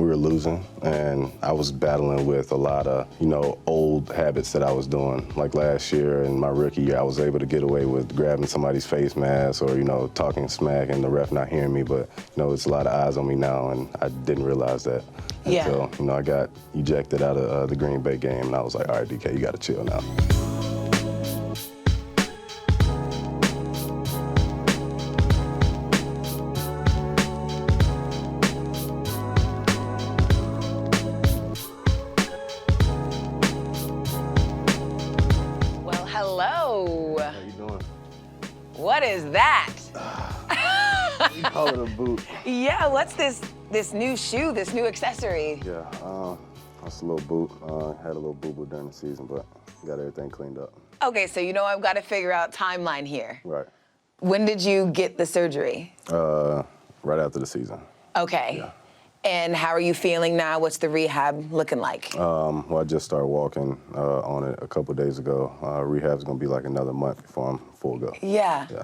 were losing, and I was battling with a lot of, old habits that I was doing. Like last year in my rookie year, I was able to get away with grabbing somebody's face mask or, talking smack and the ref not hearing me, but, it's a lot of eyes on me now, and I didn't realize that until, I got ejected out of the Green Bay game, and I was like, all right, DK, you got to chill now. What is that? You call it a boot. Yeah, what's this new shoe, this new accessory? Yeah, that's a little boot. Had a little boo-boo during the season, but got everything cleaned up. Okay, so I've got to figure out timeline here. Right. When did you get the surgery? Right after the season. Okay. Yeah. And how are you feeling now? What's the rehab looking like? Well, I just started walking on it a couple days ago. Rehab's gonna be like another month before I'm full go. Yeah. Yeah.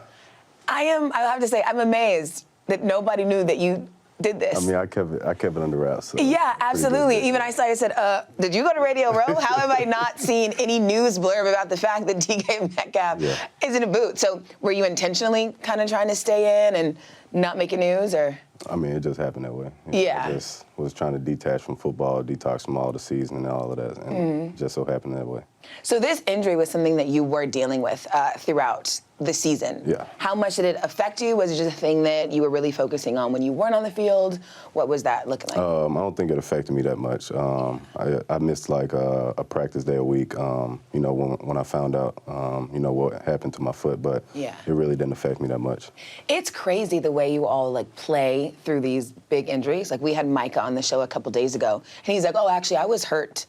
I have to say, I'm amazed that nobody knew that you did this. I mean, I kept it under wraps. So yeah, absolutely. Even I said, did you go to Radio Row? How have I not seen any news blurb about the fact that DK Metcalf is in a boot? So were you intentionally kind of trying to stay in and not make news, or? I mean, it just happened that way. Yeah. I just was trying to detach from football, detox from all the season and all of that, and it just so happened that way. So this injury was something that you were dealing with throughout the season. Yeah. How much did it affect you? Was it just a thing that you were really focusing on when you weren't on the field? What was that looking like? I don't think it affected me that much. I missed like a practice day a week, when I found out, what happened to my foot, but it really didn't affect me that much. It's crazy the way you all play through these big injuries. Like we had Micah on the show a couple days ago, and he's like, oh, actually, I was hurt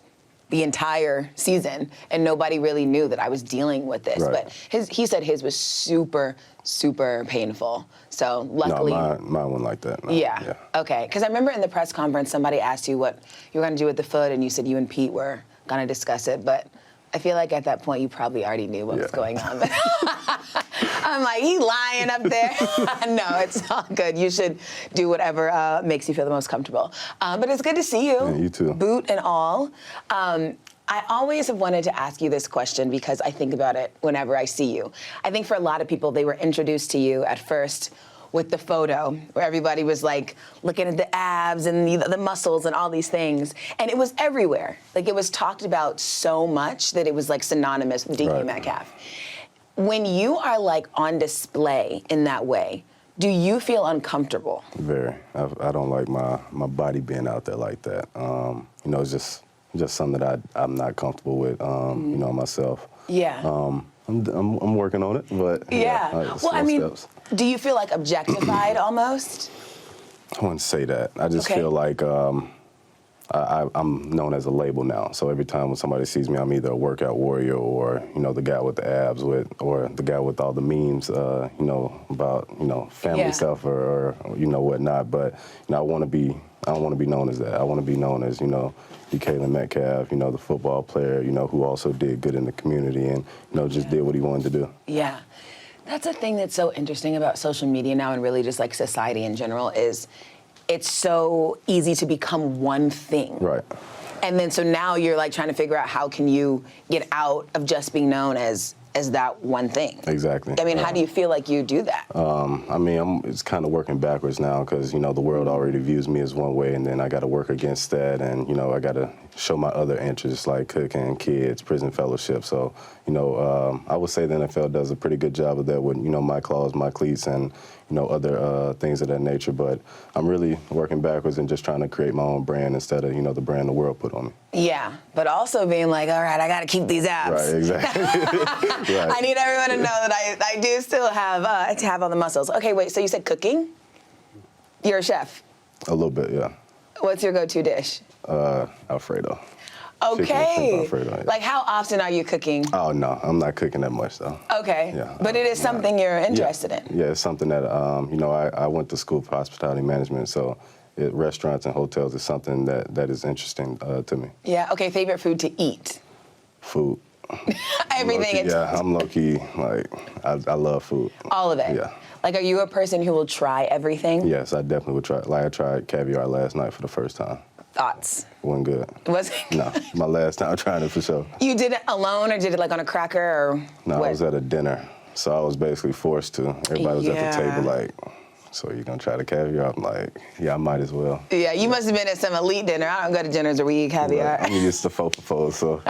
the entire season, and nobody really knew that I was dealing with this. Right. But he said his was super, super painful. So luckily, no, mine wasn't like that. No. Yeah. Okay. Because I remember in the press conference, somebody asked you what you were going to do with the foot, and you said you and Pete were going to discuss it. But I feel like at that point, you probably already knew what was going on. I'm like, he lying up there. No, it's all good. You should do whatever makes you feel the most comfortable. But it's good to see you. Yeah, you too. Boot and all. I always have wanted to ask you this question because I think about it whenever I see you. I think for a lot of people, they were introduced to you at first with the photo where everybody was like looking at the abs and the muscles and all these things. And it was everywhere. Like it was talked about so much that it was like synonymous with DK Metcalf. When you are like on display in that way, do you feel uncomfortable? Very. I don't like my body being out there like that. It's just something that I'm not comfortable with, myself. Yeah. I'm working on it, but well, I mean, steps. Do you feel like objectified almost? I wouldn't say that. I just feel like I'm known as a label now. So every time when somebody sees me, I'm either a workout warrior or, the guy with the abs or the guy with all the memes, about, family stuff or whatnot. But, I don't want to be known as that. I want to be known as, DK Metcalf, the football player, who also did good in the community and, just did what he wanted to do. Yeah. That's a thing that's so interesting about social media now and really just like society in general is it's so easy to become one thing. Right. And then so now you're like trying to figure out how can you get out of just being known as that one thing. Exactly. I mean, how do you feel like you do that? It's kind of working backwards now because, the world already views me as one way, and then I got to work against that, and, I got to show my other interests like cooking, kids, prison fellowship. So, I would say the NFL does a pretty good job of that with, my claws, my cleats, and, other things of that nature. But I'm really working backwards and just trying to create my own brand instead of, the brand the world put on me. Yeah, but also being like, all right, I got to keep these abs. Right, exactly. Right. I need everyone to know that I do still have all the muscles. Okay, wait, so you said cooking? You're a chef? A little bit, yeah. What's your go-to dish? Alfredo. Okay. Alfredo, yeah. Like how often are you cooking? Oh, no, I'm not cooking that much, though. Okay. Yeah, but it is something you're interested in. Yeah, it's something that, I went to school for hospitality management, so restaurants and hotels is something that is interesting to me. Yeah, okay, favorite food to eat? Food. Everything. Low-key, yeah, I'm low key. Like I love food. All of it. Yeah. Like, are you a person who will try everything? Yes, I definitely would try. Like I tried caviar last night for the first time. Thoughts? Wasn't good. Was it? No, my last time trying it for sure. You did it alone, or did it like on a cracker, or No, what? I was at a dinner, so I was basically forced to. Everybody was at the Yeah. table like, so you gonna try the caviar? I'm like, yeah, I might as well. Yeah, you must have been at some elite dinner. I don't go to dinners where we eat caviar. I'm used to faux pas, so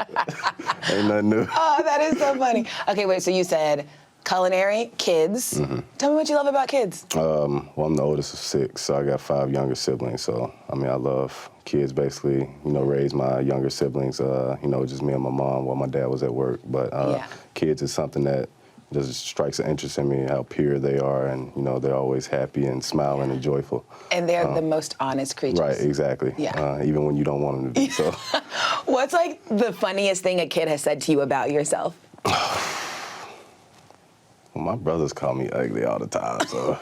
ain't nothing new. Oh, that is so funny. Okay, wait, so you said culinary, kids. Mm-hmm. Tell me what you love about kids. Well, I'm the oldest of 6, so I got 5 younger siblings. So, I mean, I love kids basically, raise my younger siblings, just me and my mom while my dad was at work. But Yeah. kids is something that just strikes an interest in me, how pure they are, and, they're always happy and smiling and joyful. And they're the most honest creatures. Right, exactly. Yeah. Even when you don't want them to be, so. What's like the funniest thing a kid has said to you about yourself? Well, my brothers call me ugly all the time, so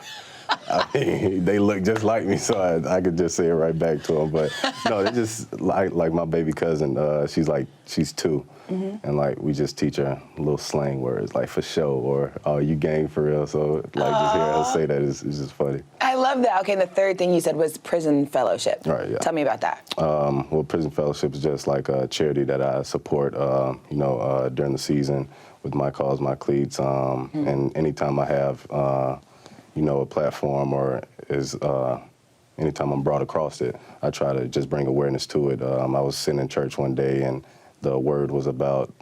I mean, they look just like me, so I could just say it right back to them. But no, they just like my baby cousin. She's 2, and like we just teach her little slang words like for show or oh you gang for real. So like just hear her say that is just funny. I love that. Okay, and the third thing you said was prison fellowship. Right, yeah. Tell me about that. Well, Prison Fellowship is just like a charity that I support, during the season with My Cause, My Cleats. And anytime I have, a platform or anytime I'm brought across it, I try to just bring awareness to it. I was sitting in church one day and the word was about,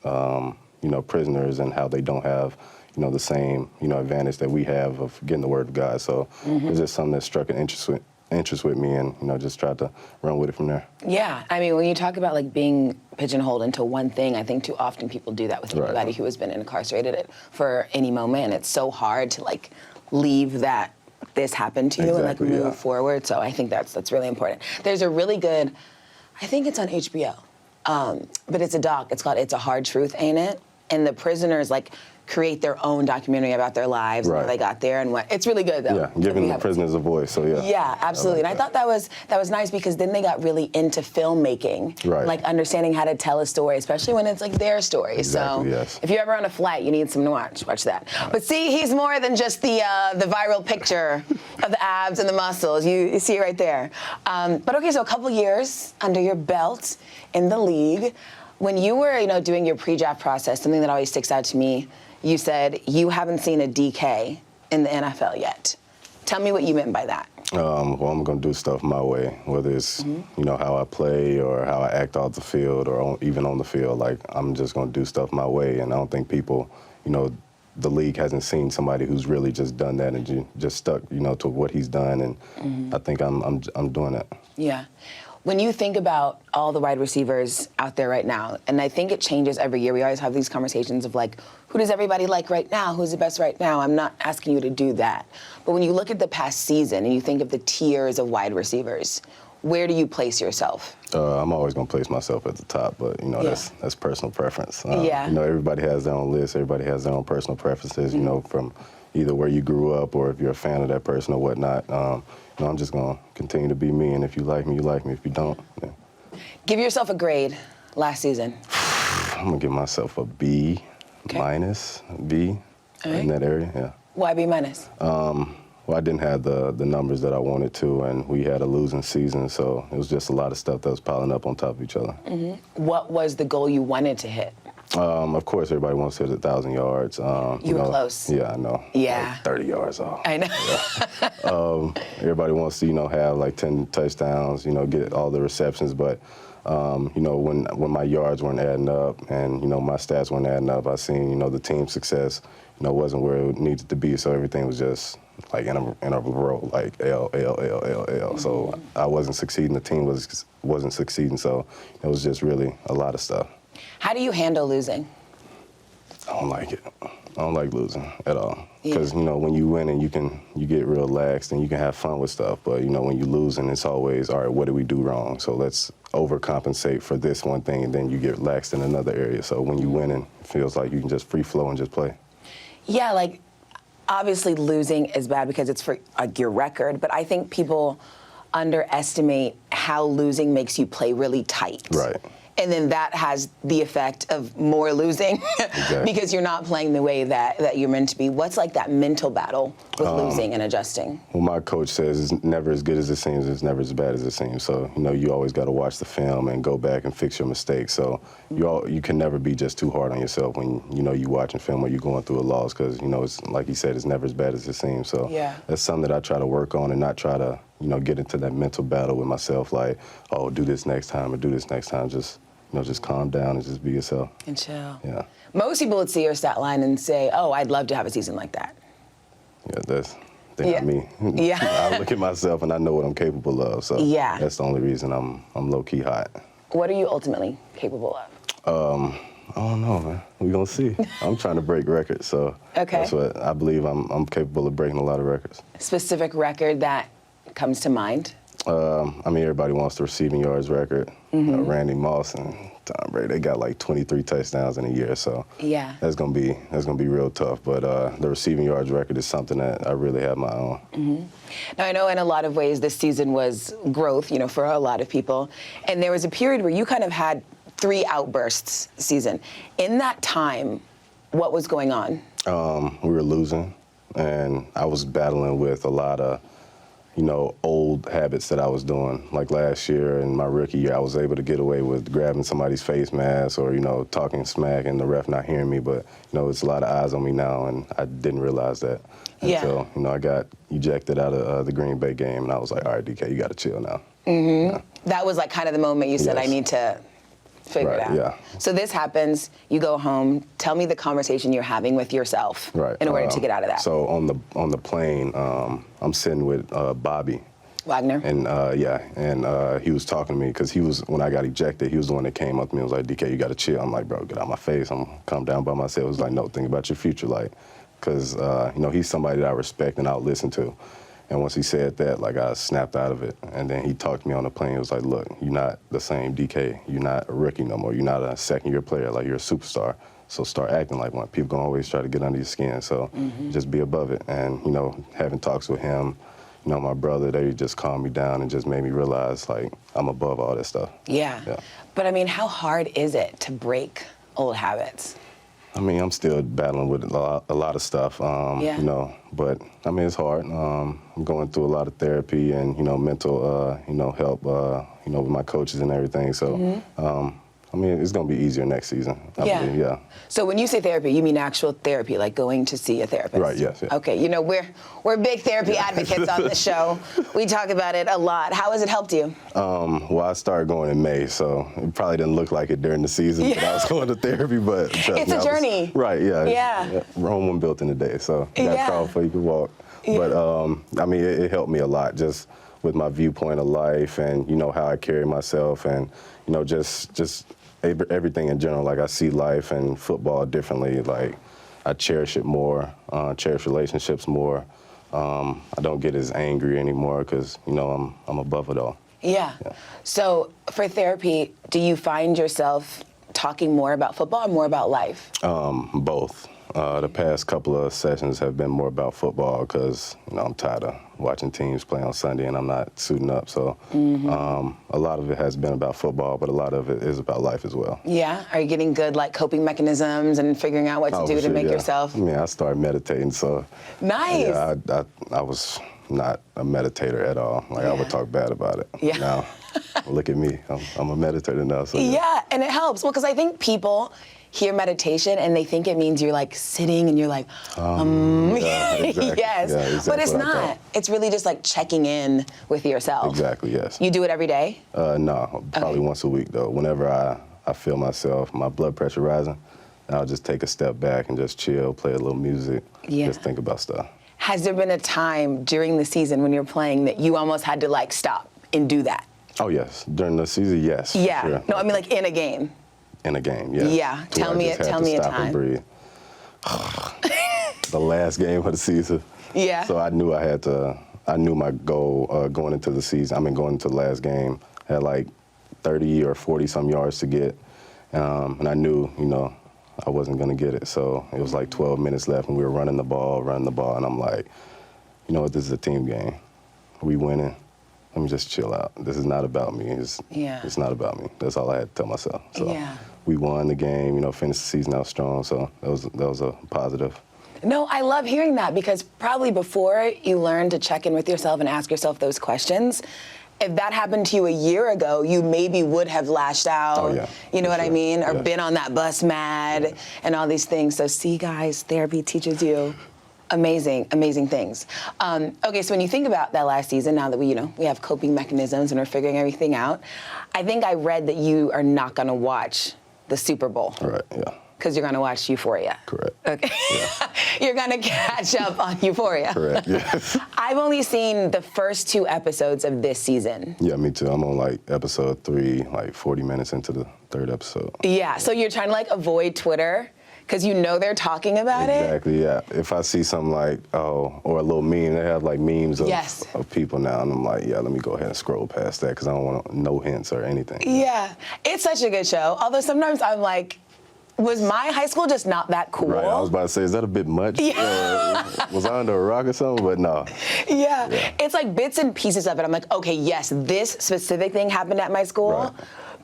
prisoners and how they don't have, the same, advantage that we have of getting the word of God. So it's just something that struck an interest with me and, just tried to run with it from there. Yeah, I mean, when you talk about like being pigeonholed into one thing, I think too often people do that with Right. anybody who has been incarcerated for any moment. And it's so hard to like leave that this happened to you Exactly, and like move yeah. forward. So I think that's really important. There's a really good, I think it's on HBO, but it's a doc. It's called It's a Hard Truth, Ain't It? And the prisoners like create their own documentary about their lives and how Right. they got there and what. It's really good though. Yeah, So giving we the have- prisoners a voice, so yeah. Yeah, absolutely. And I thought that was nice because then they got really into filmmaking, Right. like understanding how to tell a story, especially when it's like their story. Exactly, so yes. if you're ever on a flight, you need some to watch that. But see, he's more than just the viral picture of the abs and the muscles. You see it right there. But okay, so a couple years under your belt in the league. When you were, doing your pre-draft process, something that always sticks out to me, you said you haven't seen a DK in the NFL yet. Tell me what you meant by that. Well, I'm gonna do stuff my way, whether it's how I play or how I act off the field or even on the field. Like I'm just gonna do stuff my way, and I don't think people, the league hasn't seen somebody who's really just done that and just stuck, to what he's done, and I think I'm doing that. Yeah. When you think about all the wide receivers out there right now, and I think it changes every year, we always have these conversations of like, who does everybody like right now? Who's the best right now? I'm not asking you to do that. But when you look at the past season and you think of the tiers of wide receivers, where do you place yourself? I'm always gonna place myself at the top, but that's personal preference. Yeah. Everybody has their own list. Everybody has their own personal preferences. From either where you grew up or if you're a fan of that person or whatnot. I'm just gonna continue to be me, and if you like me, you like me. If you don't, then Give yourself a grade last season. I'm gonna give myself a B minus, B in that area. Yeah. Why B minus? Well, I didn't have the numbers that I wanted to, and we had a losing season, so it was just a lot of stuff that was piling up on top of each other. What was the goal you wanted to hit? Of course, everybody wants to hit 1,000 yards. You were close. Yeah, I know. Yeah. Like 30 yards off. I know. Everybody wants to, have like 10 touchdowns, get all the receptions, but when my yards weren't adding up and, my stats weren't adding up, I seen, the team success, wasn't where it needed to be, so everything was just like in a row, like L. So I wasn't succeeding, the team wasn't succeeding, so it was just really a lot of stuff. How do you handle losing? I don't like it. I don't like losing at all. Yeah. Because, when you win and you get real laxed and you can have fun with stuff. But, when you lose and it's always, all right, what did we do wrong? So let's overcompensate for this one thing and then you get laxed in another area. So when you win, it feels like you can just free flow and just play. Yeah, like obviously losing is bad because it's for like your record, but I think people underestimate how losing makes you play really tight. Right. And then that has the effect of more losing because you're not playing the way that you're meant to be. What's like that mental battle with losing and adjusting? Well, my coach says it's never as good as it seems, it's never as bad as it seems. So, you always got to watch the film and go back and fix your mistakes. So you can never be just too hard on yourself when, you watching film or you're going through a loss because, it's like he said, it's never as bad as it seems. So that's something that I try to work on and not try to, get into that mental battle with myself like, oh, do this next time or do this next time. Just calm down and just be yourself. And chill. Yeah. Most people would see your stat line and say, oh, I'd love to have a season like that. Yeah, they're not me. Yeah. I look at myself and I know what I'm capable of. So that's the only reason I'm low-key hot. What are you ultimately capable of? I don't know, man. We're going to see. I'm trying to break records, so that's what I believe. I'm capable of breaking a lot of records. Specific record that comes to mind? Everybody wants the receiving yards record. Randy Moss and Tom Brady, they got like 23 touchdowns in a year, so that's gonna be real tough. But the receiving yards record is something that I really have my own. Now I know in a lot of ways this season was growth, for a lot of people, and there was a period where you kind of had 3 outbursts season. In that time, what was going on? We were losing, and I was battling with a lot of old habits that I was doing. Like last year in my rookie year, I was able to get away with grabbing somebody's face mask or, talking smack and the ref not hearing me. But, it's a lot of eyes on me now, and I didn't realize that until, I got ejected out of the Green Bay game, and I was like, all right, DK, you got to chill now. That was like kind of the moment you said, I need to figure it out. Yeah. So this happens, you go home, tell me the conversation you're having with yourself in order to get out of that. So on the plane, I'm sitting with Bobby Wagner. And he was talking to me because when I got ejected, he was the one that came up to me and was like, DK, you got to chill. I'm like, bro, get out of my face. I'm calm down by myself. He was like, no, think about your future, because he's somebody that I respect and I'll listen to. And once he said that, I snapped out of it. And then he talked to me on the plane. He was like, look, you're not the same DK. You're not a rookie no more. You're not a second-year player. You're a superstar. So start acting like one. People gonna always try to get under your skin. So just be above it. And, having talks with him, my brother, they just calmed me down and just made me realize, I'm above all that stuff. Yeah. But, how hard is it to break old habits? I'm still battling with a lot of stuff, but it's hard. I'm going through a lot of therapy and, mental, help, with my coaches and everything. So, it's going to be easier next season, I believe, So when you say therapy, you mean actual therapy, like going to see a therapist? Right, yes. Okay, we're big therapy advocates on the show. We talk about it a lot. How has it helped you? Well, I started going in May, so it probably didn't look like it during the season, but I was going to therapy, but it's a journey. Rome wasn't built in a day, so you got to crawl before you can walk. But, it helped me a lot just with my viewpoint of life and, how I carry myself and, just everything in general. I see life and football differently. I cherish it more, cherish relationships more. I don't get as angry anymore because, I'm above it all. Yeah. So for therapy, do you find yourself talking more about football or more about life? Both. The past couple of sessions have been more about football because, I'm tired of watching teams play on Sunday and I'm not suiting up. So a lot of it has been about football, but a lot of it is about life as well. Yeah. Are you getting good, coping mechanisms and figuring out what to do to make yourself? I started meditating, so. Nice. Yeah, I was not a meditator at all. I would talk bad about it. Yeah. Now, look at me. I'm a meditator now. So and it helps. Well, because I think people hear meditation and they think it means you're sitting and you're exactly. Yes. Yeah, exactly, but it's not. It's really just checking in with yourself. Exactly, yes. You do it every day? No, probably once a week though. Whenever I feel myself, my blood pressure rising, I'll just take a step back and just chill, play a little music, just think about stuff. Has there been a time during the season when you're playing that you almost had to stop and do that? Oh yes, during the season, yes. Yeah. Sure. No, I mean in a game. In a game, yes. Yeah. Tell me a time. And breathe. The last game of the season. Yeah. So I knew I knew my goal going into the season. Going into the last game, I had 30 or 40 some yards to get, and I knew, I wasn't gonna get it. So it was 12 minutes left, and we were running the ball, and I'm like, you know what, this is a team game. We winning. let me just chill out. This is not about me. It's not about me. That's all I had to tell myself. So we won the game, finished the season out strong, so that was a positive. No, I love hearing that because probably before you learn to check in with yourself and ask yourself those questions, if that happened to you a year ago, you maybe would have lashed out. Oh, yeah. You know what I mean? Or Yeah. been on that bus mad and all these things. So see, guys, therapy teaches you amazing, amazing things. Okay, so when you think about that last season, now that we have coping mechanisms and we're figuring everything out, I think I read that you are not going to watch the Super Bowl. Right, yeah. Because you're going to watch Euphoria. Correct. Okay. Yeah. You're going to catch up on Euphoria. Correct, yes. I've only seen the first 2 episodes of this season. Yeah, me too. I'm on like episode 3, like 40 minutes into the 3rd episode. Yeah, so you're trying to like avoid Twitter because they're talking about it? Exactly, yeah. If I see something like, or a little meme, they have like memes of people now, and I'm like, yeah, let me go ahead and scroll past that because I don't want no hints or anything. Yeah, it's such a good show. Although sometimes I'm like, was my high school just not that cool? Right, I was about to say, is that a bit much? Yeah. Was I under a rock or something? But no. Yeah, it's like bits and pieces of it. I'm like, okay, yes, this specific thing happened at my school, Right.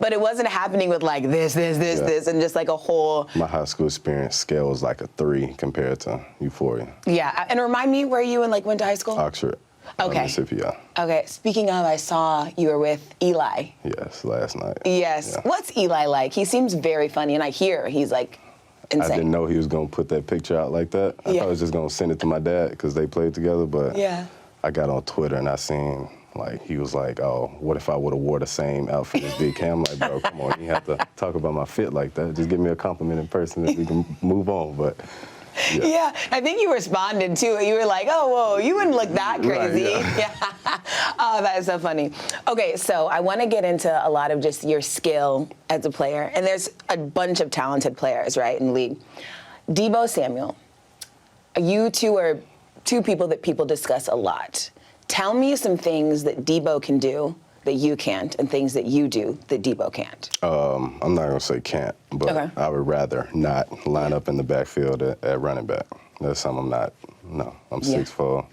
but it wasn't happening with like this, and just like a whole. My high school experience scale was like a 3 compared to Euphoria. Yeah, and remind me where you went to high school? Oxford. Okay. Mississippi, yeah. Okay, speaking of, I saw you were with Eli. Yes, last night. Yes. Yeah. What's Eli like? He seems very funny, and I hear he's like insane. I didn't know he was going to put that picture out like that. I thought he was just going to send it to my dad because they played together, but I got on Twitter and I seen, like, he was like, oh, what if I would have wore the same outfit as Big Cam? I'm like, bro, come on, you have to talk about my fit like that. Just give me a compliment in person and we can move on, but... Yeah, I think you responded too. You were like, oh, whoa, you wouldn't look that crazy. Right, yeah. Oh, that is so funny. Okay, so I want to get into a lot of just your skill as a player. And there's a bunch of talented players, right, in the league. Deebo Samuel, you two are 2 people that people discuss a lot. Tell me some things that Deebo can do that you can't, and things that you do that Deebo can't. I'm not going to say can't, but I would rather not line up in the backfield at running back. That's something I'm not. No, I'm 6'4".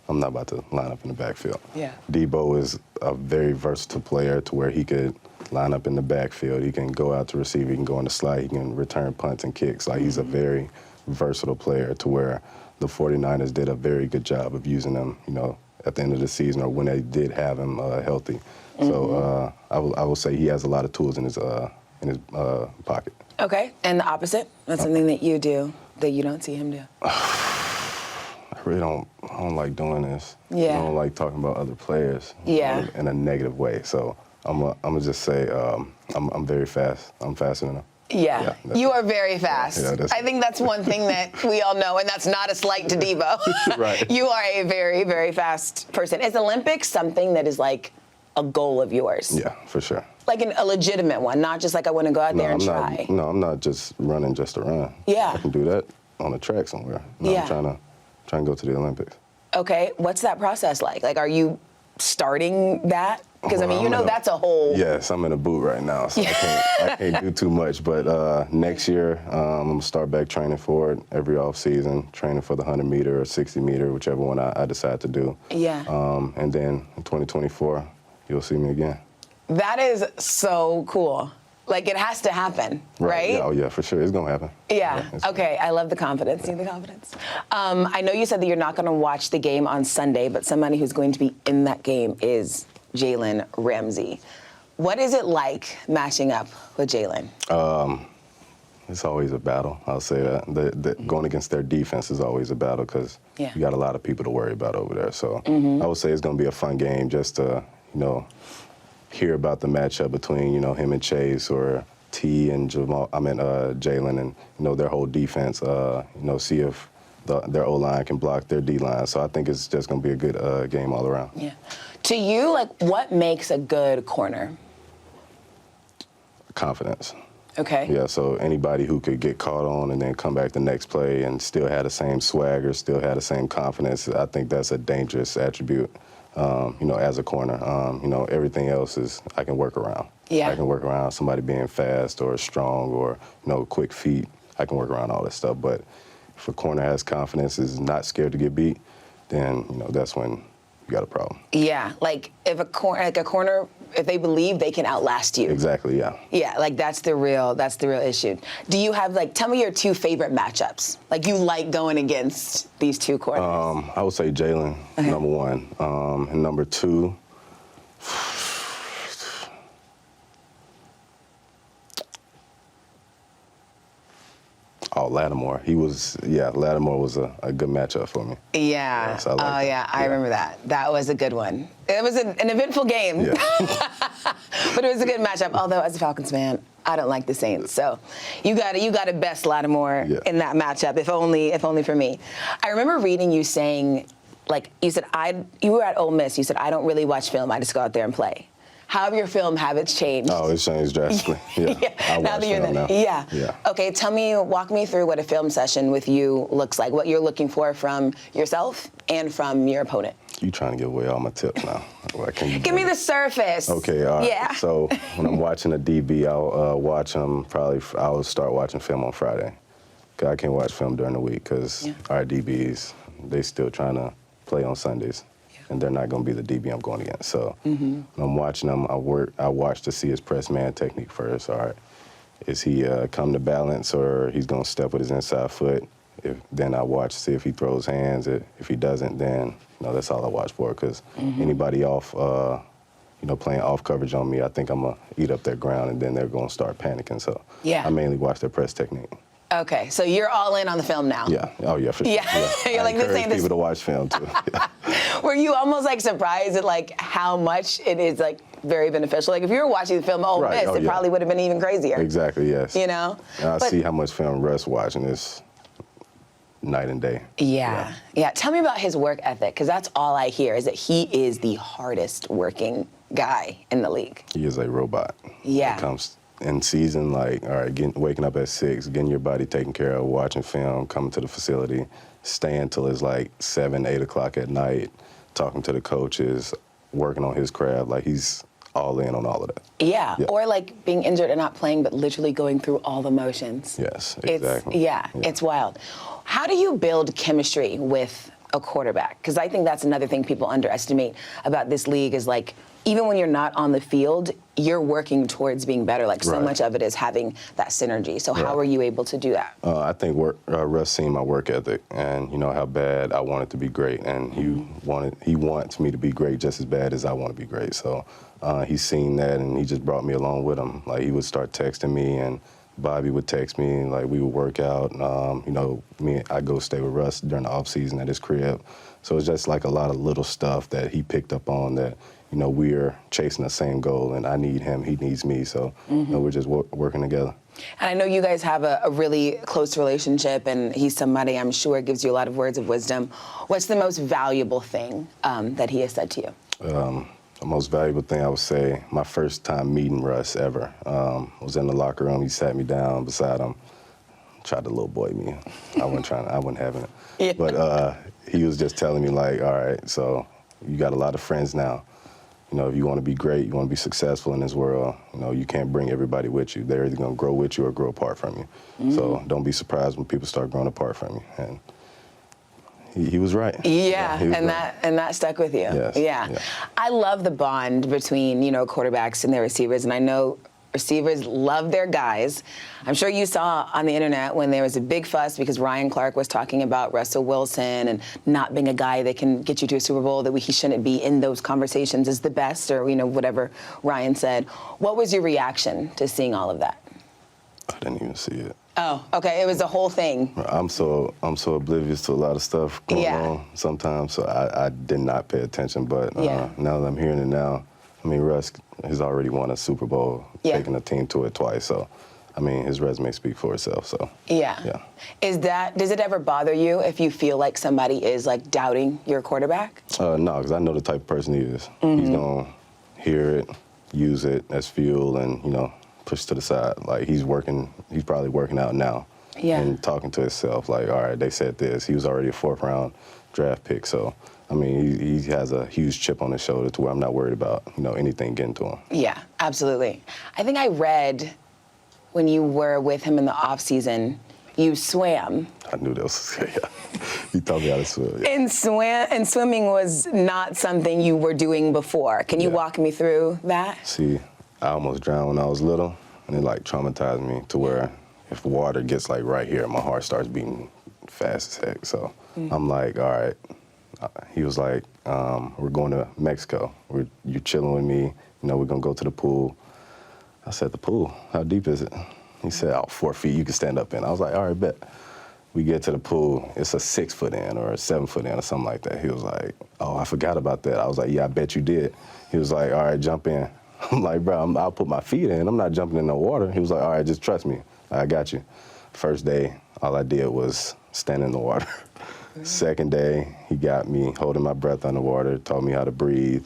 I'm not about to line up in the backfield. Yeah. Deebo is a very versatile player to where he could line up in the backfield. He can go out to receiver. He can go in the slide. He can return punts and kicks. Like, he's a very versatile player to where the 49ers did a very good job of using him, at the end of the season or when they did have him healthy. So I will say he has a lot of tools in his pocket. Okay, and the opposite? That's something that you do that you don't see him do. I really don't like doing this. Yeah. I don't like talking about other players in a negative way. So I'm gonna just say I'm very fast. I'm faster than him. Yeah, you are very fast. Yeah, I think that's one thing that we all know, and that's not a slight to Deebo. Right. You are a very, very fast person. Is Olympics something that is like a goal of yours? Yeah, for sure. Like a legitimate one, not just like I want to go out there and try. I'm not just running just to run. Yeah. I can do that on a track somewhere. No, I'm trying to go to the Olympics. Okay, what's that process like? Like, are you starting that? Because, that's a whole... Yes, I'm in a boot right now, so I can't do too much. But next year, I'm going to start back training for it every off-season, training for the 100-meter or 60-meter, whichever one I decide to do. Yeah. And then in 2024, you'll see me again. That is so cool. Like, it has to happen, right? Yeah, oh, yeah, for sure. It's going to happen. Yeah. Okay. I love the confidence. See the confidence? I know you said that you're not going to watch the game on Sunday, but somebody who's going to be in that game is Jalen Ramsey. What is it like matching up with Jalen? It's always a battle. I'll say that. Going against their defense is always a battle because you got a lot of people to worry about over there. So I would say it's going to be a fun game just to, hear about the matchup between, him and Chase or T and Jalen and, their whole defense, see if their O-line can block their D-line. So I think it's just going to be a good game all around. Yeah. To you, like, what makes a good corner? Confidence. Okay. Yeah, so anybody who could get caught on and then come back the next play and still have the same swagger, still have the same confidence, I think that's a dangerous attribute, as a corner. Everything else is I can work around. Yeah. I can work around somebody being fast or strong or, quick feet. I can work around all this stuff. But if a corner has confidence, is not scared to get beat, then, that's when you got a problem. Yeah, like if a corner, if they believe they can outlast you. Exactly, yeah. Yeah, like that's the real issue. Do you have tell me your 2 favorite matchups? Like you like going against these 2 corners? I would say Jalen, number 1. And number 2, Lattimore. Lattimore was a good matchup for me. Yeah. Yes, I like that. Yeah, I remember that. That was a good one. It was an eventful game. Yeah. But it was a good matchup. Although, as a Falcons fan, I don't like the Saints. So you got to best Lattimore in that matchup, if only for me. I remember reading you saying, you said, you were at Ole Miss. You said, I don't really watch film. I just go out there and play. How have your film habits changed? Oh, it's changed drastically. Yeah. Now that you're in there. Yeah. Okay, walk me through what a film session with you looks like, what you're looking for from yourself and from your opponent. You trying to give away all my tips now. Give me the surface. Okay, all right. Yeah. So when I'm watching a DB, I'll start watching film on Friday. 'Cause I can't watch film during the week because our DBs, they still trying to play on Sundays. And they're not going to be the DB I'm going against. So when I'm watching him, I watch to see his press man technique first. All right, is he come to balance or he's going to step with his inside foot? Then I watch to see if he throws hands. If he doesn't, then that's all I watch for. Because anybody off, playing off coverage on me, I think I'm going to eat up their ground, and then they're going to start panicking. So I mainly watch their press technique. Okay, so you're all in on the film now. Yeah. Oh, yeah, for sure. Yeah. You're I encourage people to watch film, too. Were you almost surprised at how much it is very beneficial? If you were watching the film Ole Miss, it probably would have been even crazier. Exactly, yes. You know? And I see how much film Russ watching is night and day. Yeah. Tell me about his work ethic, because that's all I hear is that he is the hardest working guy in the league. He is a robot. Yeah. It comes in season, all right, waking up at 6, getting your body taken care of, watching film, coming to the facility, staying till it's 7, 8 o'clock at night, talking to the coaches, working on his craft. He's all in on all of that. Yeah. Or being injured and not playing, but literally going through all the motions. Yes, exactly. It's wild. How do you build chemistry with a quarterback? Because I think that's another thing people underestimate about this league is even when you're not on the field, you're working towards being better. So much of it is having that synergy. So how are you able to do that? I think Russ seen my work ethic and how bad I wanted to be great, and he wants me to be great just as bad as I want to be great. So he's seen that, and he just brought me along with him. He would start texting me, and Bobby would text me, and we would work out. I go stay with Russ during the off season at his crib. So it's just a lot of little stuff that he picked up on that. We're chasing the same goal, and I need him, he needs me, so we're just working together. And I know you guys have a really close relationship, and he's somebody I'm sure gives you a lot of words of wisdom. What's the most valuable thing that he has said to you? The most valuable thing I would say, my first time meeting Russ ever, was in the locker room. He sat me down beside him, tried to little boy me. I wasn't having it. Yeah. But he was just telling me all right, so you got a lot of friends now. If you want to be great, you want to be successful in this world, you can't bring everybody with you. They're either going to grow with you or grow apart from you. So don't be surprised when people start growing apart from you. And he was right. Yeah, he was and right. that stuck with you. Yes. Yeah. I love the bond between, quarterbacks and their receivers, and I know receivers love their guys. I'm sure you saw on the internet when there was a big fuss because Ryan Clark was talking about Russell Wilson and not being a guy that can get you to a Super Bowl, that he shouldn't be in those conversations as the best, or whatever Ryan said. What was your reaction to seeing all of that? I didn't even see it. Oh, okay. It was the whole thing. I'm so oblivious to a lot of stuff going on sometimes, so I did not pay attention. But now that I'm hearing it now, Russ has already won a Super Bowl, taking a team to it twice. So, his resume speaks for itself. So yeah. Does it ever bother you if you feel like somebody is doubting your quarterback? No, because I know the type of person he is. He's gonna hear it, use it as fuel, and push to the side. He's probably working out now. Yeah. And talking to himself, all right, they said this. He was already a 4th round draft pick, so he has a huge chip on his shoulder to where I'm not worried about, anything getting to him. Yeah, absolutely. I think I read when you were with him in the off season, you swam. I knew that was, yeah. He taught me how to swim. Yeah. And swimming was not something you were doing before. Can you Yeah. walk me through that? See, I almost drowned when I was little, and it like traumatized me to where if water gets like right here, my heart starts beating fast as heck. So I'm like, all right. He was like, we're going to Mexico. You chilling with me. We're gonna go to the pool. I said, the pool? How deep is it? He said, 4 feet. You can stand up in. I was like, all right, bet. We get to the pool. It's a 6 foot in or a 7 foot in or something like that. He was like, oh, I forgot about that. I was like, yeah, I bet you did. He was like, all right, jump in. I'm like, bro, I'll put my feet in. I'm not jumping in no water. He was like, all right, just trust me. I got you. First day, all I did was stand in the water. Second day, he got me holding my breath underwater, taught me how to breathe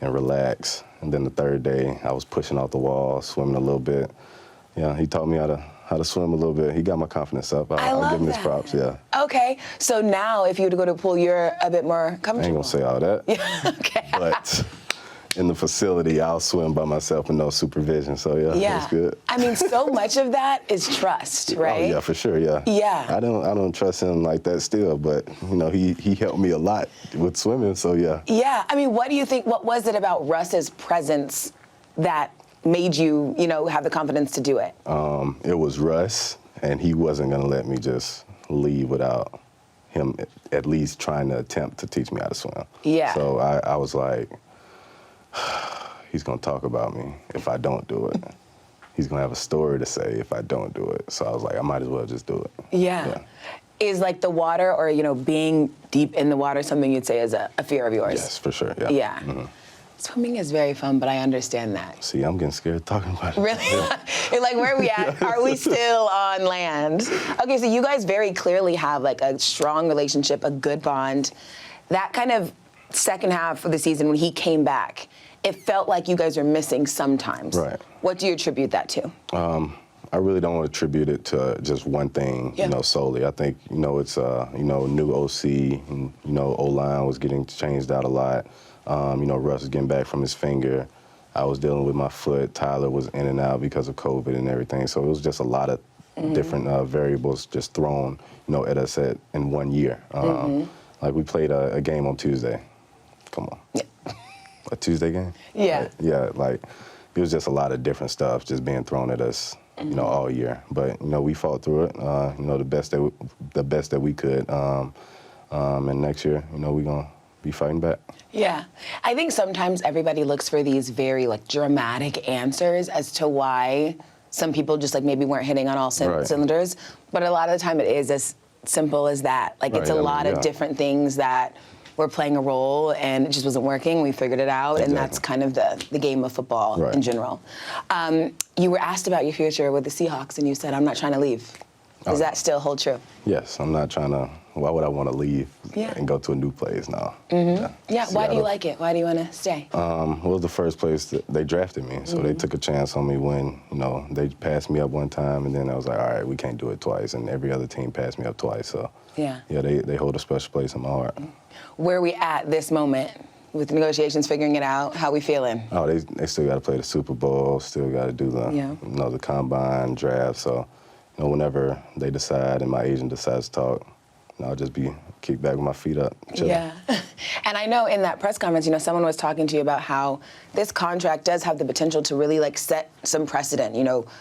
and relax. And then the third day, I was pushing off the wall, swimming a little bit. Yeah, he taught me how to swim a little bit. He got my confidence up. I'll give him his props, yeah. Okay, so now if you were to go to the pool, you're a bit more comfortable. I ain't gonna say all that. Yeah, okay. But in the facility, I'll swim by myself with no supervision. So yeah, that's good. I mean, so much of that is trust, right? Oh yeah, for sure, yeah. Yeah. I don't trust him like that still, but he helped me a lot with swimming, so yeah. Yeah, I mean, what do you think, what was it about Russ's presence that made you, have the confidence to do it? It was Russ, and he wasn't gonna let me just leave without him at least trying to attempt to teach me how to swim. Yeah. So I was like, he's gonna talk about me if I don't do it. He's gonna have a story to say if I don't do it. So I was like, I might as well just do it. Yeah. Is like the water or, being deep in the water something you'd say is a fear of yours? Yes, for sure, yeah. Yeah. Mm-hmm. Swimming is very fun, but I understand that. See, I'm getting scared talking about it. Really? Yeah. You're like, where are we at? Are we still on land? Okay, so you guys very clearly have like a strong relationship, a good bond. That kind of second half of the season when he came back, it felt like you guys were missing sometimes. Right. What do you attribute that to? I really don't want to attribute it to just one thing, solely. I think, it's, new OC, and, O-line was getting changed out a lot. Russ was getting back from his finger. I was dealing with my foot. Tyler was in and out because of COVID and everything. So it was just a lot of different variables just thrown, at us in 1 year. Like we played a game on Tuesday. Come on. Yeah. A Tuesday game? Yeah. Right? Yeah, like it was just a lot of different stuff just being thrown at us, all year. But, we fought through it, the best that we could. And next year, we're going to be fighting back. Yeah. I think sometimes everybody looks for these very dramatic answers as to why some people just maybe weren't hitting on all cylinders. But a lot of the time it is as simple as that. It's a lot of different things that were playing a role and it just wasn't working. We figured it out, and that's kind of the game of football in general. You were asked about your future with the Seahawks, and you said, I'm not trying to leave. Does that still hold true? Yes, I'm not trying to. Why would I want to leave and go to a new place now? Yeah, why do you like it? Why do you want to stay? Well, it was the first place that they drafted me, so they took a chance on me when, they passed me up one time, and then I was like, all right, we can't do it twice, and every other team passed me up twice, so they hold a special place in my heart. Where are we at this moment with negotiations, figuring it out? How we feeling? Oh, they still got to play the Super Bowl, still got to do the the combine, draft, so whenever they decide and my agent decides to talk, I'll just be kicked back with my feet up, chilling. Yeah. And I know in that press conference, someone was talking to you about how this contract does have the potential to really set some precedent,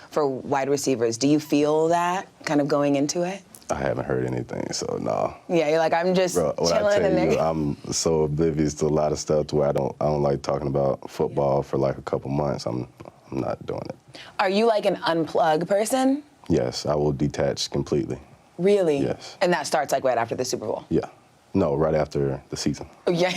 for wide receivers. Do you feel that kind of going into it? I haven't heard anything, so no. Yeah, you're like, I'm just Bro, what chilling I in tell there. you, I'm so oblivious to a lot of stuff to where I don't like talking about football for a couple months. I'm not doing it. Are you an unplug person? Yes, I will detach completely. Really? Yes. And that starts right after the Super Bowl? Yeah. No, right after the season. Yeah,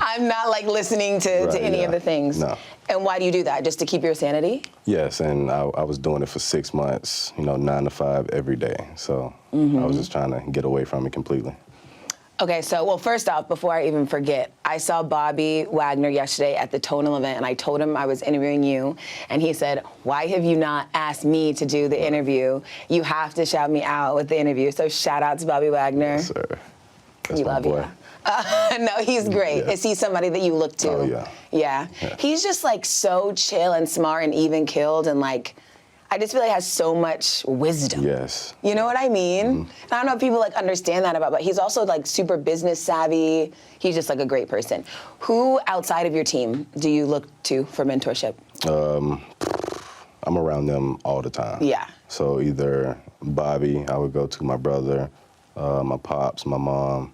I'm not listening to any of the things. No. And why do you do that? Just to keep your sanity? Yes, and I was doing it for 6 months, 9 to 5 every day. So I was just trying to get away from it completely. Okay, so, well, first off, before I even forget, I saw Bobby Wagner yesterday at the Tonal event, and I told him I was interviewing you, and he said, why have you not asked me to do the interview? You have to shout me out with the interview. So shout out to Bobby Wagner. Yes, sir. That's we my love boy. you. No, he's great. Yeah. Is he somebody that you look to? Oh, yeah. Yeah. He's just so chill and smart and even-keeled, and I I just feel like has so much wisdom. Yes. You know what I mean? And I don't know if people like understand that about, but he's also like super business savvy. He's just like a great person. Who outside of your team do you look to for mentorship? I'm around them all the time. Yeah. So either Bobby, I would go to my brother, my pops, my mom,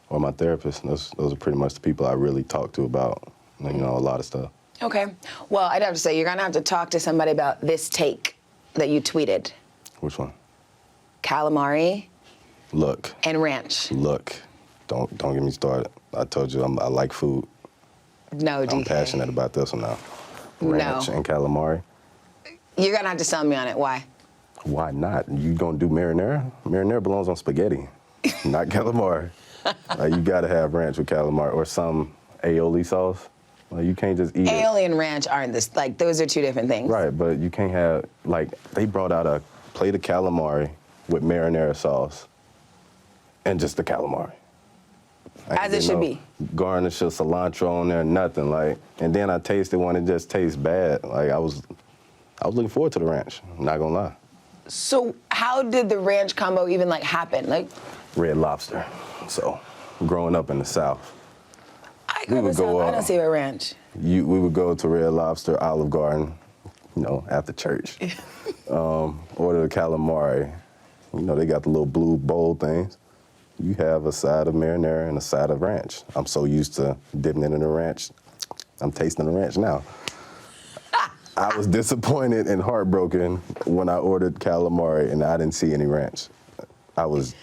or my therapist. Those are pretty much the people I really talk to about, a lot of stuff. Okay. Well, I'd have to say you're gonna have to talk to somebody about this take that you tweeted. Which one? Calamari Look. and ranch. Look. Don't get me started. I told you I like food. No, DK. I'm passionate about this one now. Ranch and calamari. You're gonna have to sell me on it. Why? Why not? You gonna do marinara? Marinara belongs on spaghetti, not calamari. You gotta have ranch with calamari or some aioli sauce. You can't just eat it. Aioli and ranch aren't this, like, those are two different things. Right, but you can't have, they brought out a plate of calamari with marinara sauce and just the calamari. As it should be. Garnish of cilantro on there, nothing. And then I tasted one, it just tastes bad. I was looking forward to the ranch, not gonna lie. So how did the ranch combo even happen? Red Lobster. So, growing up in the South, I don't see a ranch. we would go to Red Lobster, Olive Garden, after church. Order the calamari. They got the little blue bowl things. You have a side of marinara and a side of ranch. I'm so used to dipping it in the ranch. I'm tasting the ranch now. I was disappointed and heartbroken when I ordered calamari and I didn't see any ranch. I was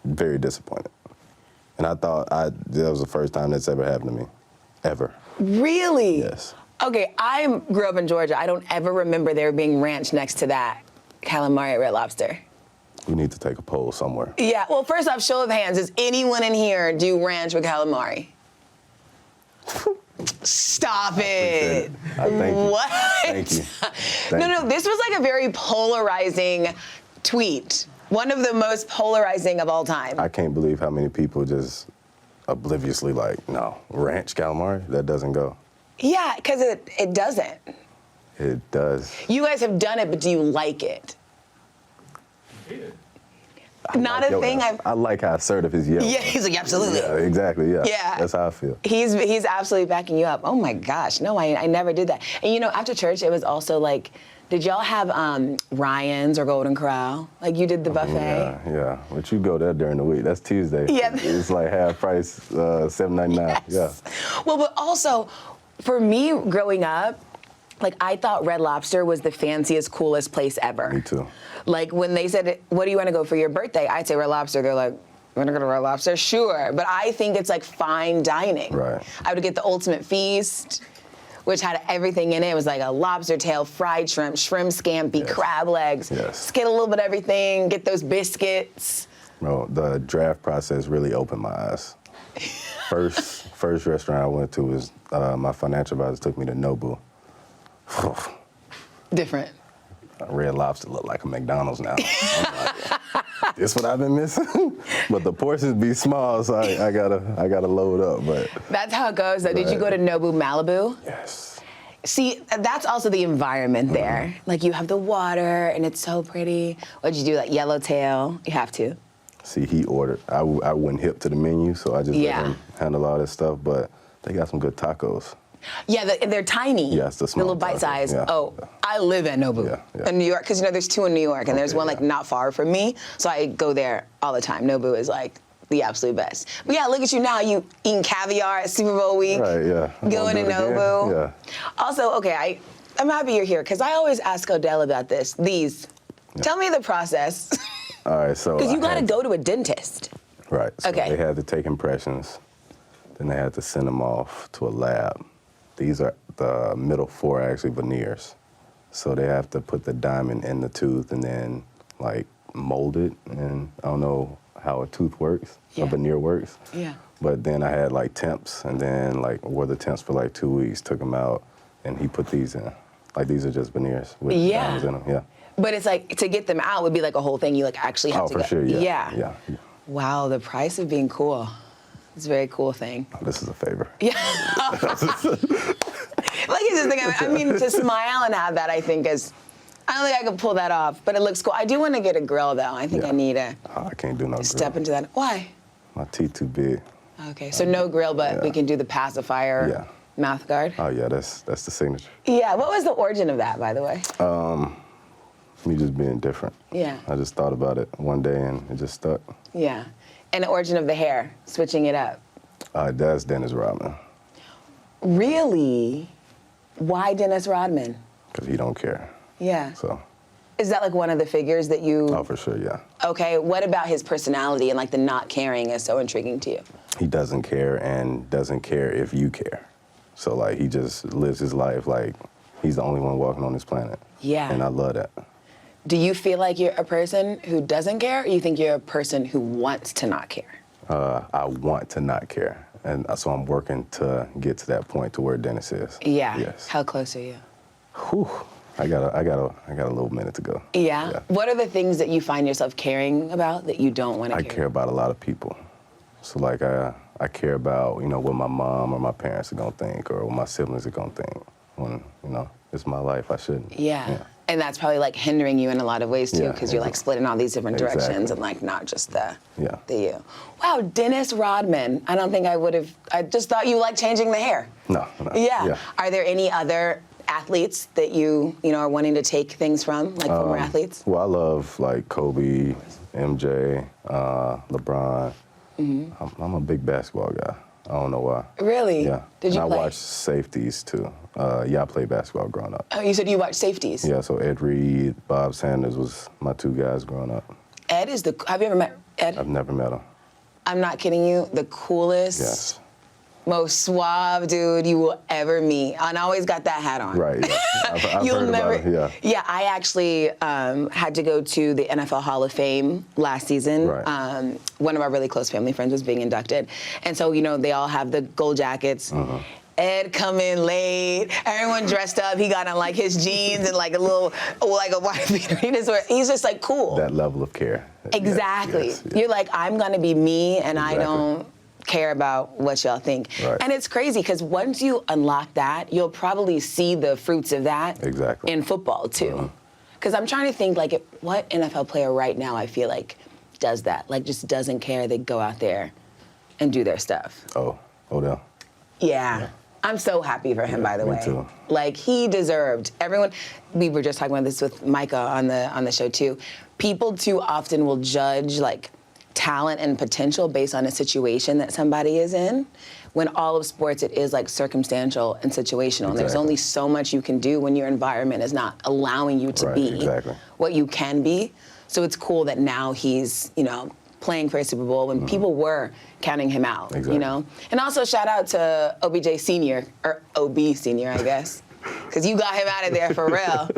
very disappointed. And I thought that was the first time that's ever happened to me, ever. Really? Yes. Okay, I grew up in Georgia. I don't ever remember there being ranch next to that calamari at Red Lobster. We need to take a poll somewhere. Yeah, well, first off, show of hands, does anyone in here do ranch with calamari? Stop it. Thank you. What? Thank you. No, this was a very polarizing tweet. One of the most polarizing of all time. I can't believe how many people just obliviously no, ranch calamari, that doesn't go. Yeah, because it doesn't. It does. You guys have done it, but do you like it? Not a thing. I like how assertive his yell. Yeah, he's like, absolutely. Yeah, exactly, yeah. Yeah. That's how I feel. He's absolutely backing you up. Oh my gosh, no, I never did that. And after church, it was also did y'all have Ryan's or Golden Corral? You did the buffet? Yeah. But you go there during the week. That's Tuesday. Yeah. It's half price, $7.99. Yes. Yeah. Well, but also, for me growing up, I thought Red Lobster was the fanciest, coolest place ever. Me too. When they said, what do you want to go for your birthday? I'd say Red Lobster. They're like, you want to go to Red Lobster? Sure. But I think it's fine dining. Right. I would get the Ultimate Feast, which had everything in it. It was a lobster tail, fried shrimp, shrimp scampi, crab legs. Yes. Just get a little bit of everything, get those biscuits. Bro, the draft process really opened my eyes. First restaurant I went to was, my financial advisor took me to Nobu. Different. Red Lobster look like a McDonald's now. I'm this what I've been missing? But the portions be small, so I gotta load up. But that's how it goes. Though. Did you go to Nobu Malibu? Yes. See, that's also the environment there. You have the water, and it's so pretty. What'd you do, Yellowtail? You have to. See, he ordered. I went hip to the menu, so I just let him handle all this stuff. But they got some good tacos. Yeah, they're tiny. Yes, the small little bite tacos. size. Yeah. Oh, I live at Nobu in New York, because there's two in New York, and there's one not far from me, so I go there all the time. Nobu is the absolute best. But yeah, look at you now. You eating caviar at Super Bowl week. Right, yeah. Going to Nobu. Yeah. Also, okay, I'm happy you're here, because I always ask Odell about this. Tell me the process. All right, so. Because you got to go to a dentist. Right. So Okay. They had to take impressions, then they had to send them off to a lab. These are the middle four actually veneers. So they have to put the diamond in the tooth and then mold it. And I don't know how a tooth works, a veneer works. Yeah. But then I had temps, and then wore the temps for 2 weeks, took them out, and he put these in. These are just veneers with diamonds in them, yeah. But it's to get them out would be a whole thing. You actually have to go. Oh, for sure, yeah. Yeah. Wow, the price of being cool. It's a very cool thing. Oh, this is a favor. Yeah. It's just thing. I mean, to smile and have that, I think, is I don't think I could pull that off, but it looks cool. I do want to get a grill, though. I think I need to Oh, I can't do no step grill. into that. Why? My teeth too big. Okay, so no grill, but we can do the pacifier Yeah. mouth guard. Oh yeah, that's the signature. Yeah, what was the origin of that, by the way? Me just being different. Yeah. I just thought about it one day and it just stuck. Yeah. And the origin of the hair, switching it up. That's Dennis Rodman, Really? Why Dennis Rodman? because he don't care. Yeah. So, Is that like one of the figures that you... oh, for sure, yeah. Okay, what about his personality and like the not caring is so intriguing to you? He doesn't care and doesn't care if you care. So, like, he just lives his life like he's the only one walking on this planet. Yeah. And I love that. Do you feel like you're a person who doesn't care, or you think you're a person who wants to not care? I want to not care. And so I'm working to get to that point to where Dennis is. Yeah. Yes. How close are you? Whew. I got a little minute to go. Yeah. What are the things that you find yourself caring about that you don't want to I care care about a lot of people. So like I care about, what my mom or my parents are gonna think or what my siblings are gonna think. When, it's my life, I shouldn't. Yeah. And that's probably like hindering you in a lot of ways too, Yeah, because you're like exactly. splitting all these different directions Exactly. and like not just the Yeah. you. Wow, Dennis Rodman. I don't think I just thought you liked changing the hair. No. Yeah. Are there any other athletes that you are wanting to take things from, like former athletes? Well, I love like Kobe, MJ, LeBron. Mm-hmm. I'm a big basketball guy. I don't know why. Really? Yeah. Did you and play? I watched safeties too. I played basketball growing up. Oh, you said you watched safeties. Yeah, so Ed Reed, Bob Sanders was my two guys growing up. Ed is have you ever met Ed? I've never met him. I'm not kidding you. The coolest, Yes. most suave dude you will ever meet. And I always got that hat on. Right. Yeah. I've You'll heard never. about it. Yeah. Yeah, I actually had to go to the NFL Hall of Fame last season. Right. One of our really close family friends was being inducted, and so they all have the gold jackets. Ed come in late. Everyone dressed up. He got on like his jeans and like a white beater. He's just like cool. That level of care. Exactly. Yes, yes. You're like, I'm gonna be me, and I Exactly. don't care about what y'all think. Right. And it's crazy because once you unlock that, you'll probably see the fruits of that Exactly. in football too. Because I'm trying to think like what NFL player right now I feel like does that, like just doesn't care. They go out there and do their stuff. Oh, Odell. Yeah. I'm so happy for him, by the me way. too. Like he deserved. Everyone. We were just talking about this with Micah on the show too. People too often will judge like talent and potential based on a situation that somebody is in. When all of sports, it is like circumstantial and situational. And there's Exactly. only so much you can do when your environment is not allowing you to Right, be exactly. what you can be. So it's cool that now he's playing for a Super Bowl when people were counting him out. Exactly. And also shout out to OBJ Senior, or OB Senior, I guess, because you got him out of there for real.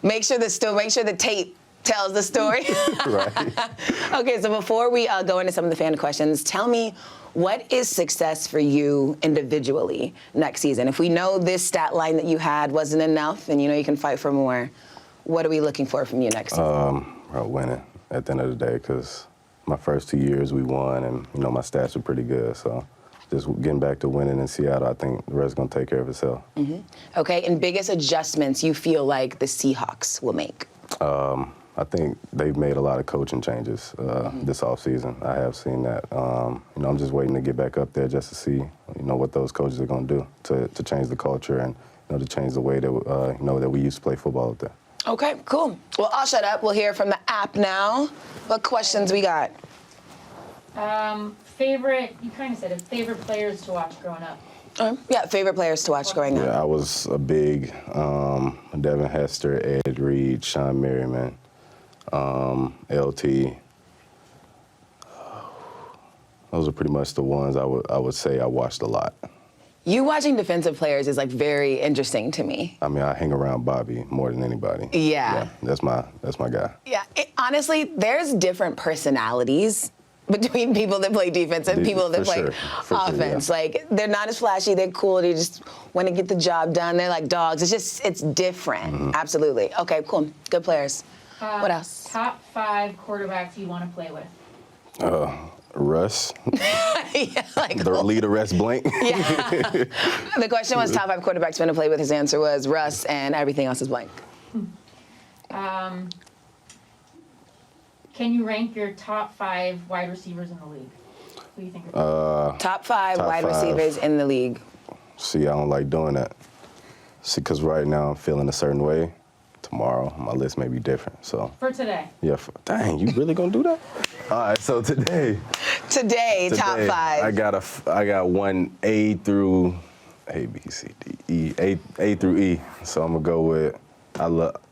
Make sure the tape tells the story. Right. Okay, so before we go into some of the fan questions, tell me, what is success for you individually next season? If we know this stat line that you had wasn't enough and you can fight for more, what are we looking for from you next season? Winning at the end of the day, because my first 2 years we won, and my stats were pretty good. So just getting back to winning in Seattle, I think the rest is gonna take care of itself. Okay, and biggest adjustments you feel like the Seahawks will make? I think they've made a lot of coaching changes this offseason. I have seen that. I'm just waiting to get back up there just to see, what those coaches are going to do to change the culture and, to change the way that, that we used to play football up there. Okay, cool. Well, I'll shut up. We'll hear from the app now. What questions we got? Favorite, you kind of said it, favorite players to watch growing up. Yeah, favorite players to watch growing up. Yeah, I was a big Devin Hester, Ed Reed, Sean Merriman, LT. Those are pretty much the ones I would say I watched a lot. You watching defensive players is like very interesting to me. I mean, I hang around Bobby more than anybody. Yeah. That's my guy. Yeah, honestly, there's different personalities between people that play defense and people that For play sure. For sure, offense. yeah. Like, they're not as flashy, they're cool, they just want to get the job done. They're like dogs. It's different. Absolutely. Okay, cool. Good players. What else? Top 5 quarterbacks you want to play with. Russ, Yeah, like, the leader, Russ Blank. yeah. The question was top 5 quarterbacks you want to play with. His answer was Russ, and everything else is blank. Can you rank your top 5 wide receivers in the league? Who do you think are Top 5 Top wide 5. receivers in the league. See, I don't like doing that. See, because right now I'm feeling a certain way. Tomorrow, my list may be different. So, for today? yeah. Dang, you really gonna do that? All right, so today, Top 5. I got one A through A, B, C, D, E, A through E. So I'm gonna go with,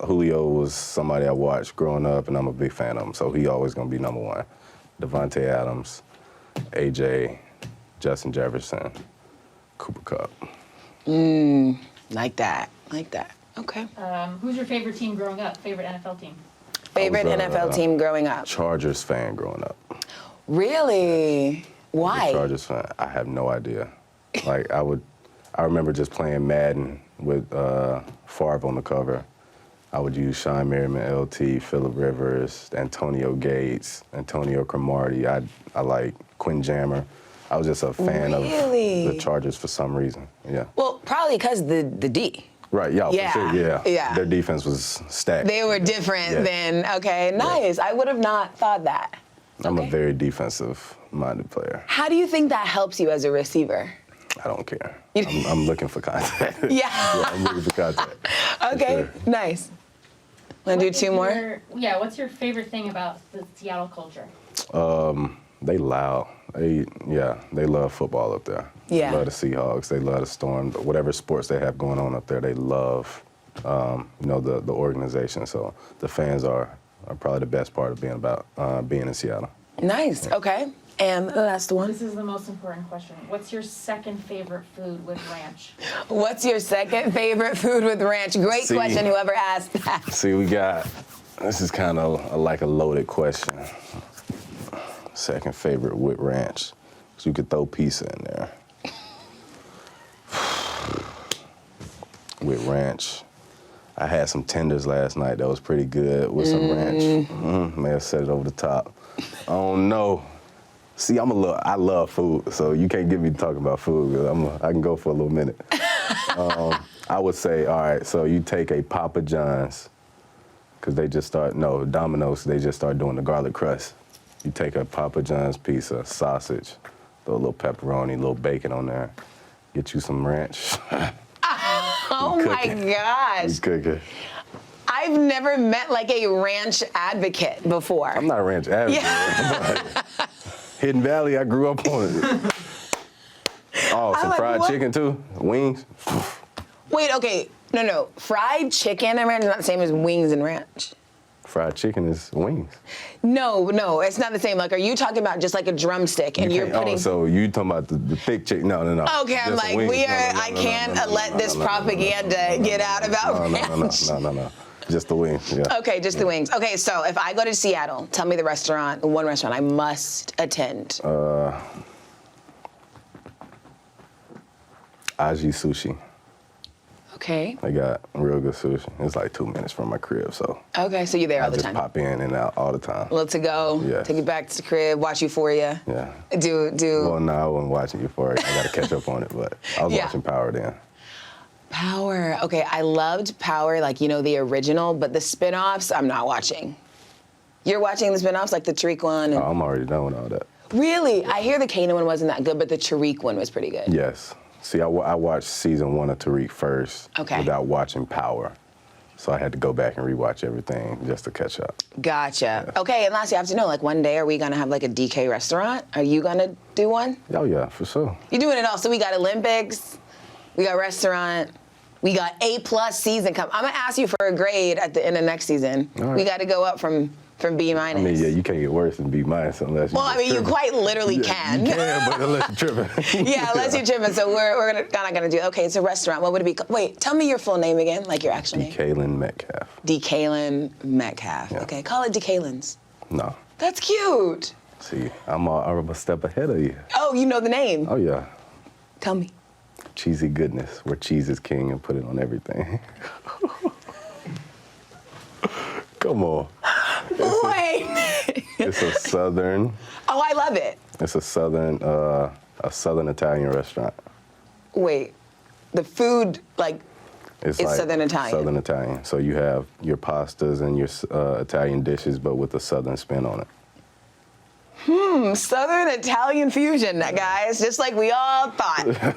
Julio was somebody I watched growing up, and I'm a big fan of him. So he always gonna be number 1. Devontae Adams, AJ, Justin Jefferson, Cooper Kupp. Like that. Okay. Who's your favorite team growing up? Favorite NFL team? Favorite I was, NFL team growing up? Chargers fan growing up. Really? Why? Chargers fan. I have no idea. Like I remember just playing Madden with Favre on the cover. I would use Sean Merriman, LT, Phillip Rivers, Antonio Gates, Antonio Cromartie. I like Quinn Jammer. I was just a fan Really? of the Chargers for some reason. Yeah. Well, probably because the D. Right. Yeah. Yeah, For sure. Yeah. yeah. Their defense was stacked. They were different Yeah. than, okay, nice. I would have not thought that. I'm Okay. a very defensive-minded player. How do you think that helps you as a receiver? I don't care. I'm looking for contact. Yeah. I'm looking for contact. Okay, sure. nice. Want to do What is 2 more? Yeah, what's your favorite thing about the Seattle culture? They loud. They love football up there. Yeah. They love the Seahawks. They love the Storm. Whatever sports they have going on up there, they love, the organization. So the fans are probably the best part of being in Seattle. Nice, okay. And the last one. This is the most important question. What's your second favorite food with ranch? What's your second favorite food with ranch? Great See. question, whoever asked that. See, this is kind of like a loaded question. Second favorite with ranch. So you could throw pizza in there. With ranch. I had some tenders last night that was pretty good with some ranch. May have set it over the top. I don't know. See, I love food, so you can't get me talking about food, because I can go for a little minute. I would say, all right, so you take a Papa John's, because Domino's, they just started doing the garlic crust. You take a Papa John's pizza, sausage, throw a little pepperoni, a little bacon on there, get you some ranch. Oh my gosh. You cook it. I've never met like a ranch advocate before. I'm not a ranch advocate. Hidden Valley, I grew up on it. Oh, some like, fried what? chicken too? Wings? Wait, okay. No. Fried chicken and ranch is not the same as wings and ranch. Fried chicken is wings. No, it's not the same. Like, are you talking about just like a drumstick and you're putting... Oh, so you talking about the thick chicken? No. Okay, I'm Just like, wings. I can't let this propaganda get out about ranch. No. Just the wings, yeah. Okay, just the wings. Okay, so if I go to Seattle, tell me the one restaurant I must attend. Aji Sushi. Okay. They got real good sushi. It's like 2 minutes from my crib, so Okay, so you're there all I the just time. pop in and out all the time. Well, to go, Yes. take you back to the crib, watch Euphoria. Yeah. Do. Well, no, I wasn't watching Euphoria. I got to catch up on it, but I was Yeah. watching Power then. Power. Okay, I loved Power, like, the original, but the spin-offs, I'm not watching. You're watching the spin-offs, like the Tariq one? And... Oh, I'm already done with all that. Really? I hear the Kanan one wasn't that good, but the Tariq one was pretty good. Yes. See, I watched season 1 of Tariq first Okay. without watching Power. So I had to go back and rewatch everything just to catch up. Gotcha. Okay, and lastly, I have to know, like, one day, are we gonna have like a DK restaurant? Are you gonna do one? Oh, yeah, for sure. You're doing it all. So we got Olympics, we got restaurant, we got A+ season come. I'm gonna ask you for a grade at the end of next season. All right. We got to go up from B-. I mean, yeah, you can't get worse than B- unless you Well, I mean, you tripping. quite literally Yeah, can. You can, but unless you're tripping. Yeah, unless you're tripping. So we're not gonna do. Okay, it's a restaurant. What would it be? Wait, tell me your full name again, like your actual name. Kalen Metcalf. DeKalen Metcalf. Yeah. Okay, call it DeKalen's. No. That's cute. See, I'm a step ahead of you. Oh, you know the name. Oh, yeah. Tell me. Cheesy goodness, where cheese is king and put it on everything. Come on. Wait. It's a southern, Oh, I love it. it's a southern Italian restaurant. Wait, the food, like, It's Southern Italian. Southern Italian. So you have your pastas and your Italian dishes, but with a Southern spin on it. Southern Italian fusion, guys, just like we all thought.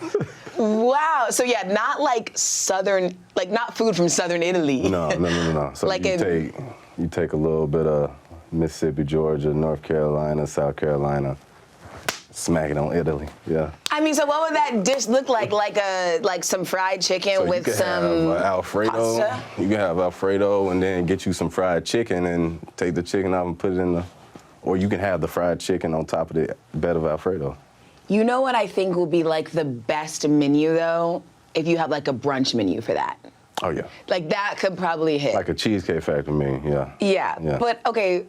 Wow. So yeah, not like Southern, like not food from Southern Italy. No. So Like you take a little bit of Mississippi, Georgia, North Carolina, South Carolina, smack it on Italy. Yeah. I mean, so what would that dish look like? Like some fried chicken So with you can some have Alfredo. pasta? You can have Alfredo and then get you some fried chicken and take the chicken out and put it in the, or you can have the fried chicken on top of the bed of Alfredo. You know what I think will be like the best menu though? If you have like a brunch menu for that. Oh yeah. Like that could probably hit. Like a Cheesecake Factory menu, yeah. Yeah. But okay,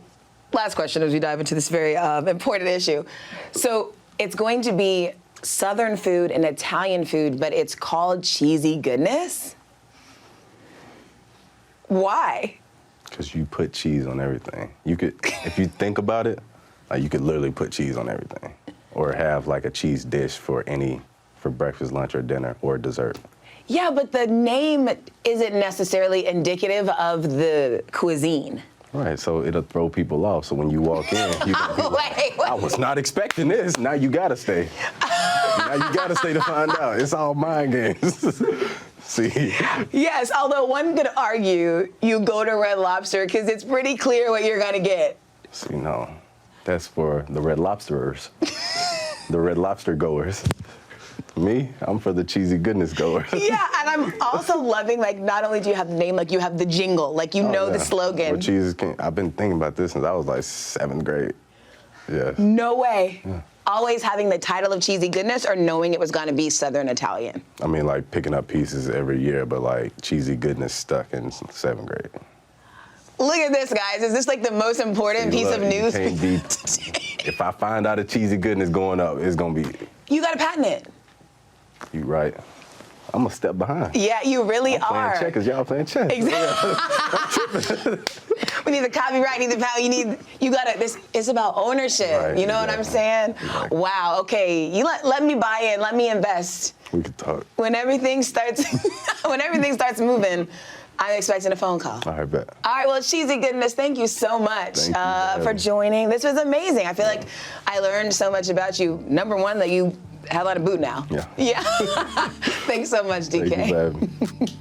last question as we dive into this very important issue. So it's going to be Southern food and Italian food, but it's called cheesy goodness? Why? Because you put cheese on everything. You could, if you think about it, like you could literally put cheese on everything. Or have like a cheese dish for breakfast, lunch, or dinner, or dessert. Yeah, but the name isn't necessarily indicative of the cuisine. Right, so it'll throw people off. So when you walk in, you can be like, Wait. I was not expecting this. Now you gotta stay. Now you gotta stay to find out. It's all mind games. See? Yes, although one could argue you go to Red Lobster because it's pretty clear what you're gonna get. See, no, that's for the Red Lobsterers, the Red Lobster goers. Me, I'm for the cheesy goodness goers. Yeah, and I'm also loving, like, not only do you have the name, like, you have the jingle, like, you know the slogan. Well, Jesus King. I've been thinking about this since I was like 7th grade. Yeah. No way. Yeah. Always having the title of cheesy goodness or knowing it was going to be Southern Italian? I mean, like, picking up pieces every year, but, like, cheesy goodness stuck in 7th grade. Look at this, guys. Is this, like, the most important piece of news? You can't be, if I find out a cheesy goodness going up, it's going to be... You got to patent it. You right. I'm a step behind. Yeah, you really I'm playing are. checkers, y'all playing chess. Exactly. We need the copyright, need the power. You gotta. This is about ownership. Right, you know what I'm saying? Exactly. Wow. Okay. You let me buy in. Let me invest. We could talk. When everything starts, moving, I'm expecting a phone call. All right, bet. All right, well, cheesy goodness, thank you so much Thank you for joining. This was amazing. I feel like I learned so much about you. Number one, that you have on a boot now. Yeah. Yeah. Thanks so much, DK. Thank you, baby.